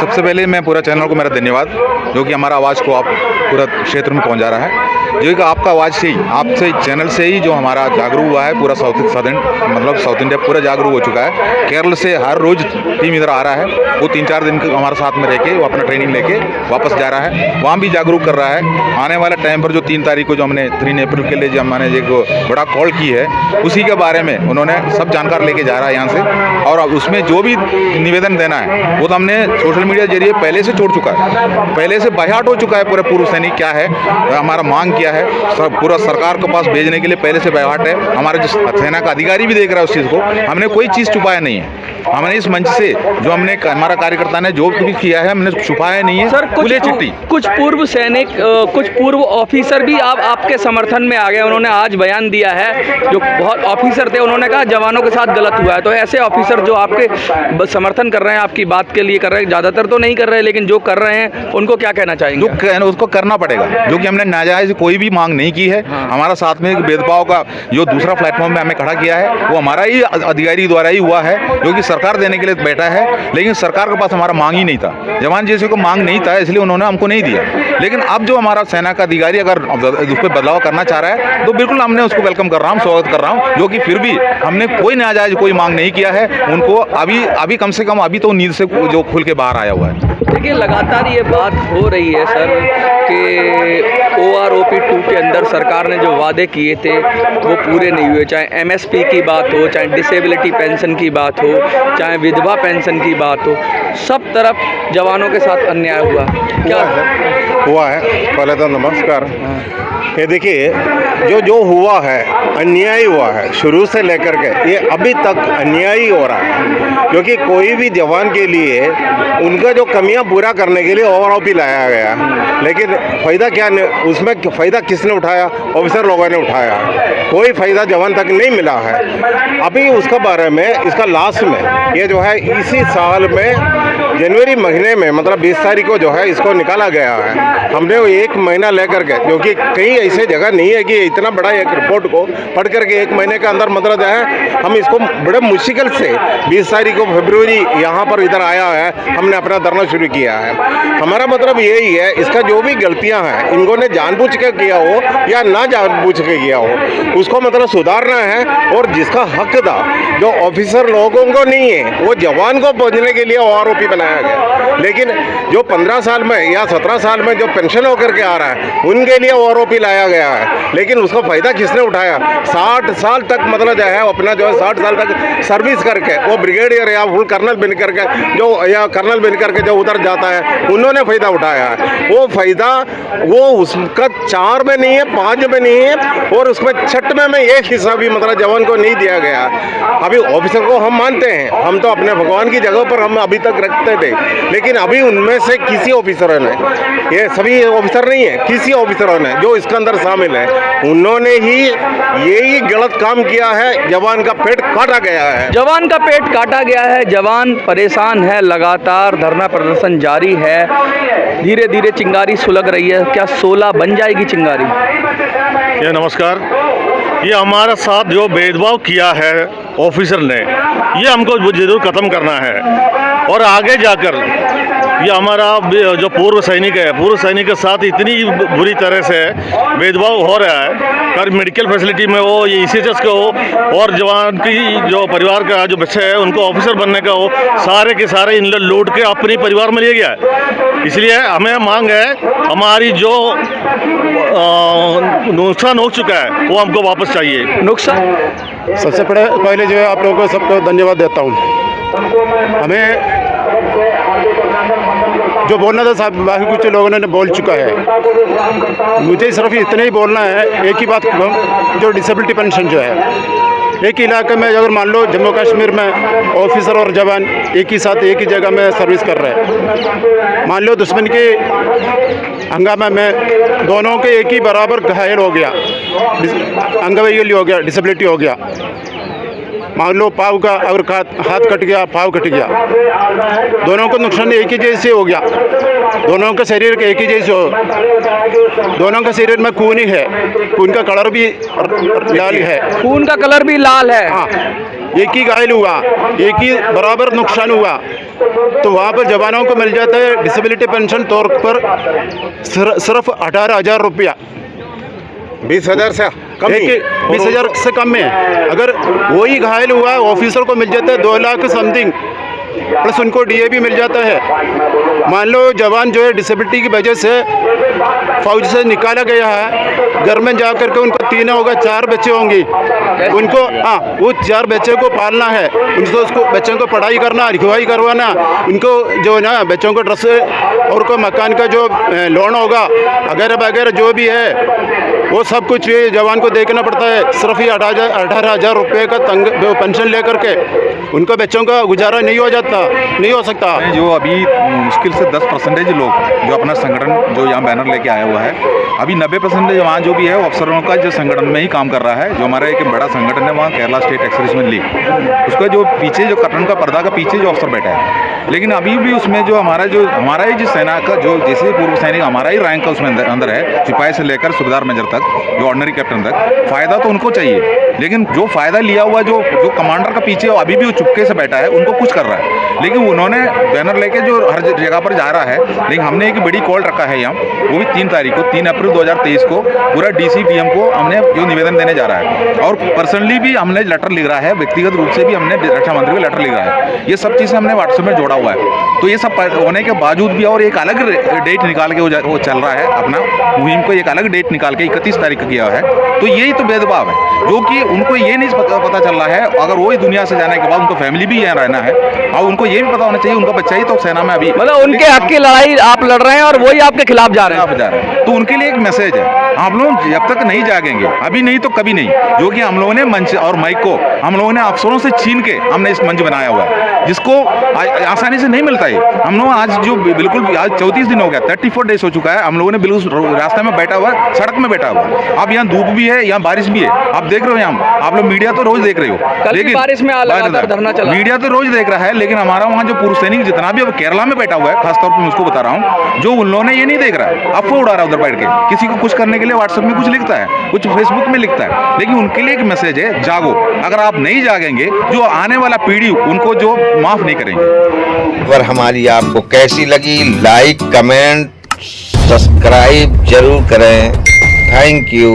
सबसे पहले मैं पूरा चैनल को मेरा धन्यवाद, जो कि हमारा आवाज़ को आप पूरा क्षेत्र में पहुंचा रहा है। जो कि आपका आवाज़ से ही, आपसे चैनल से ही जो हमारा जागरूक हुआ है, पूरा साउथ इंडिया पूरा जागरूक हो चुका है। केरल से हर रोज़ टीम इधर आ रहा है, वो 3-4 दिन हमारे साथ में रह के वो अपना ट्रेनिंग लेके वापस जा रहा है, वहाँ भी जागरूक कर रहा है। आने वाले टाइम पर जो 3 तारीख को जो हमने 3 अप्रैल के लिए जो हमने एक बड़ा कॉल की है, उसी के बारे में उन्होंने सब जानकार लेके जा रहा है यहाँ से। और उसमें जो भी निवेदन देना है वो तो हमने सोशल मीडिया के जरिए पहले से छोड़ चुका है, पहले से बयाट हो चुका है। पूरे पूर्व सैनिक क्या है, हमारा मांग क्या है, सब पूरा सरकार के पास भेजने के लिए पहले से बयाट है। हमारे जो सेना का अधिकारी भी देख रहा है उस चीज़ को, हमने कोई चीज़ छुपाया नहीं है। हमने इस मंच से जो हमने हमारा कार्यकर्ता ने जो भी किया है, हमने छुपाया नहीं है। सर, कुछ पूर्व सैनिक, कुछ पूर्व ऑफिसर भी आपके समर्थन में आ गए। उन्होंने आज बयान दिया है, जो बहुत ऑफिसर थे, उन्होंने कहा जवानों के साथ गलत हुआ है। तो ऐसे ऑफिसर जो आपके समर्थन कर रहे हैं, आपकी बात के लिए कर रहे हैं, ज़्यादातर तो नहीं कर रहे, लेकिन जो कर रहे हैं उनको क्या कहना चाहेंगे? उसको करना पड़ेगा, जो कि हमने नाजायज कोई भी मांग नहीं की है। हमारा साथ में भेदभाव का जो दूसरा प्लेटफॉर्म में हमें खड़ा किया है, वो हमारा ही अधिकारी द्वारा ही हुआ है, जो कि सरकार देने के लिए बैठा है। लेकिन सरकार के पास हमारा मांग ही नहीं था, जवान जैसे को मांग नहीं था, इसलिए उन्होंने हमको नहीं दिया। लेकिन अब जो हमारा सेना का अधिकारी अगर उस पर बदलाव करना चाह रहा है, तो बिल्कुल हमने उसको वेलकम कर रहा हूँ, स्वागत कर रहा हूँ। जो कि फिर भी हमने कोई नाजायज कोई मांग नहीं किया है उनको। अभी कम से कम अभी तो नींद से जो खुल के बाहर आया हुआ है। देखिए, लगातार ये बात हो रही है सर कि OROP 2 के अंदर सरकार ने जो वादे किए थे वो पूरे नहीं हुए। चाहे MSP की बात हो, चाहे डिसेबिलिटी पेंशन की बात हो, चाहे विधवा पेंशन की बात हो, सब तरफ जवानों के साथ अन्याय हुआ। क्या हुआ है? पहले तो नमस्कार। ये देखिए, जो हुआ है, अन्याय हुआ है शुरू से लेकर के, ये अभी तक अन्याय ही हो रहा है। क्योंकि कोई भी जवान के लिए उनका जो कमियां पूरा करने के लिए OROP लाया गया, लेकिन फ़ायदा क्या, उसमें फ़ायदा किसने उठाया? ऑफिसर लोगों ने उठाया। कोई फ़ायदा जवान तक नहीं मिला है। अभी उसका बारे में, इसका लास्ट में ये जो है इसी साल में जनवरी महीने में, मतलब 20 तारीख को जो है इसको निकाला गया है। हमने वो 1 महीना लेकर के, क्योंकि कई ऐसे जगह नहीं है कि इतना बड़ा एक रिपोर्ट को पढ़ करके 1 महीने के अंदर, मतलब जो है हम इसको बड़े मुश्किल से 20 तारीख को फरवरी यहाँ पर इधर आया है, हमने अपना धरना शुरू किया है। हमारा मतलब यही है, इसका जो भी गलतियाँ हैं, इनको ने जानबूझ के किया हो या ना जानबूझ के किया हो, उसको मतलब सुधारना है। और जिसका हक था, जो ऑफिसर लोगों को नहीं है, वो जवान को पहुँचने के लिए OROP बनाया गया। लेकिन जो 15 साल में या 17 साल में जो पेंशन होकर के आ रहा है, उनके लिए OROP लाया गया है। लेकिन उसका फ़ायदा किसने उठाया? 60 साल तक, मतलब जो है अपना जो है 60 साल तक सर्विस करके वो ब्रिगेडियर या फुल कर्नल बन करके जो, या कर्नल बन करके जो उधर जाता है, उन्होंने फ़ायदा उठाया है। वो फ़ायदा वो उसका 4 में नहीं है, 5 में नहीं है, और उसमें 6वें में 1 हिस्सा भी मतलब जवान को नहीं दिया गया। अभी ऑफिसर को हम मानते हैं, हम तो अपने भगवान की जगह पर हम अभी तक रखते थे, लेकिन अभी उनमें से किसी ऑफिसरों ने, ये सभी ऑफिसर नहीं है, किसी ऑफिसरों ने जो इसके अंदर शामिल है, उन्होंने ही यही गलत काम किया है। जवान का पेट काटा गया है, जवान का पेट काटा गया है। जवान परेशान है, लगातार धरना प्रदर्शन जारी है। धीरे धीरे चिंगारी सुलग रही है। क्या 16 बन जाएगी चिंगारी? ये नमस्कार। ये हमारा साथ जो भेदभाव किया है ऑफिसर ने, ये हमको जरूर ख़त्म करना है। और आगे जाकर ये हमारा जो पूर्व सैनिक है, पूर्व सैनिक के साथ इतनी बुरी तरह से भेदभाव हो रहा है। हर मेडिकल फैसिलिटी में हो, ये ECHS का हो, और जवान की जो परिवार का जो बच्चे हैं उनको ऑफिसर बनने का हो, सारे के सारे इन लूट के अपने परिवार में ले गया है। इसलिए हमें मांग है, हमारी जो नुकसान हो चुका है वो हमको वापस चाहिए। नुकसान सबसे पहले जो है आप लोगों को सबको धन्यवाद देता हूँ। हमें जो बोलना था साहब, बाकी कुछ लोगों ने बोल चुका है। मुझे सिर्फ इतना ही बोलना है, एक ही बात, जो डिसेबिलिटी पेंशन जो है, एक ही इलाके में अगर मान लो जम्मू कश्मीर में ऑफिसर और जवान एक ही साथ एक ही जगह में सर्विस कर रहे हैं, मान लो दुश्मन के हंगामा में दोनों के एक ही बराबर घायल हो गया, अंगवैकल्य हो गया, डिसेबिलिटी हो गया, मान लो पाँव का अगर हाथ कट गया, पाँव कट गया, दोनों को नुकसान एक ही जैसे हो गया, दोनों का शरीर के एक ही जैसे हो, दोनों का शरीर में खून ही है, खून का कलर भी लाल है, खून का कलर भी लाल है। हाँ, एक ही घायल हुआ, एक ही बराबर नुकसान हुआ, तो वहाँ पर जवानों को मिल जाता है डिसेबिलिटी पेंशन तौर पर सिर्फ 18,000 रुपया। 20,000 से कम ही। 20,000 से कम में। अगर वही घायल हुआ ऑफिसर को मिल जाता है 2 लाख समथिंग, प्लस उनको डीए भी मिल जाता है। मान लो जवान जो है डिसेबिलिटी की वजह से फौज से निकाला गया है, घर में जा कर के उनको 3 होगा 4 बच्चे होंगे, उनको वो 4 बच्चे को पालना है, उनको उसको बच्चों को पढ़ाई करना, लिखवाई करवाना, उनको जो है ना बच्चों को ड्रेस और को मकान का जो लोन होगा अगर वगैरह जो भी है वो सब कुछ ये जवान को देखना पड़ता है। सिर्फ ये 18,000 रुपये का पेंशन लेकर के उनको बच्चों का गुजारा नहीं हो सकता। जो अभी मुश्किल से 10% लोग जो अपना संगठन जो यहाँ बैनर लेके आया हुआ है, अभी 90% वहाँ जो भी है वो अफसरों का जो संगठन में ही काम कर रहा है। जो हमारा एक बड़ा संगठन है वहाँ केरला स्टेट एक्सर्विसमेंट लीग, उसका जो पीछे जो कर्टन का पर्दा का पीछे जो अफसर बैठा है, लेकिन अभी भी उसमें जो हमारा ही जो सेना का जो जैसे पूर्व सैनिक हमारा ही रैंक का उसमें अंदर है, सिपाही से लेकर सूबेदार मेजर तक, जो ऑर्डिनरी कैप्टन तक, फ़ायदा तो उनको चाहिए, लेकिन जो फ़ायदा लिया हुआ जो कमांडर का पीछे अभी भी वो चुपके से बैठा है उनको कुछ कर रहा है। लेकिन उन्होंने बैनर लेके जो हर जगह पर जा रहा है, लेकिन हमने एक बड़ी कॉल रखा है यहाँ, वो भी 3 तारीख को 3 अप्रैल 2023 को पूरा DC DM को हमने जो निवेदन देने जा रहा है, और पर्सनली भी हमने लेटर लिख रहा है, व्यक्तिगत रूप से भी हमने रक्षा मंत्री को लेटर लिख रहा है। ये सब चीज़ें हमने व्हाट्सएप में जोड़ा हुआ है। तो ये सब होने के बावजूद भी और एक अलग डेट निकाल के वो चल रहा है अपना मुहिम को, एक अलग डेट निकाल के 31 तारीख का किया है। तो यही तो भेदभाव है जो कि उनको ये नहीं पता चल रहा है। अगर वो इस दुनिया से जाने के बाद उनको फैमिली भी यहाँ रहना है, और उनको ये भी पता होना चाहिए उनका बच्चा ही तो सेना में अभी, मतलब उनके हक की लड़ाई आप लड़ रहे हैं और वही आपके खिलाफ जा रहे हैं। तो उनके लिए एक मैसेज है, आप लोग जब तक नहीं जागेंगे, अभी नहीं तो कभी नहीं, जो कि हम लोगों ने मंच और माइक को हम लोगों ने अफसरों से छीन के हमने इस मंच बनाया हुआ है, जिसको आसानी से नहीं मिलता है। हम लोग आज जो बिल्कुल आज 34 दिन हो गया, 34 डेज हो चुका है, हम लोगों ने बिल्कुल रास्ते में बैठा हुआ है, सड़क में बैठा हुआ है। अब यहाँ धूप भी है, यहाँ बारिश भी है, आप देख रहे हो, यहाँ आप लोग मीडिया तो रोज देख रहे हो, लेकिन बारिश में लगातार धरना चला, मीडिया तो रोज देख रहा है, लेकिन हमारा वहाँ जो पूर्व सैनिक जितना भी अब केरला में बैठा हुआ है, खासतौर पर मैं उसको बता रहा हूँ, जो उन लोगों ने ये नहीं देख रहा है, अफवाह उड़ा रहा है उधर बैठ के, किसी को कुछ करने के लिए व्हाट्सएप में कुछ लिखता है, कुछ फेसबुक में लिखता है, लेकिन उनके लिए एक मैसेज है, जागो। अगर आप नहीं जागेंगे, जो आने वाला पीढ़ी उनको जो माफ नहीं करेंगे। खबर हमारी आपको कैसी लगी, लाइक कमेंट सब्सक्राइब जरूर करें। Thank you.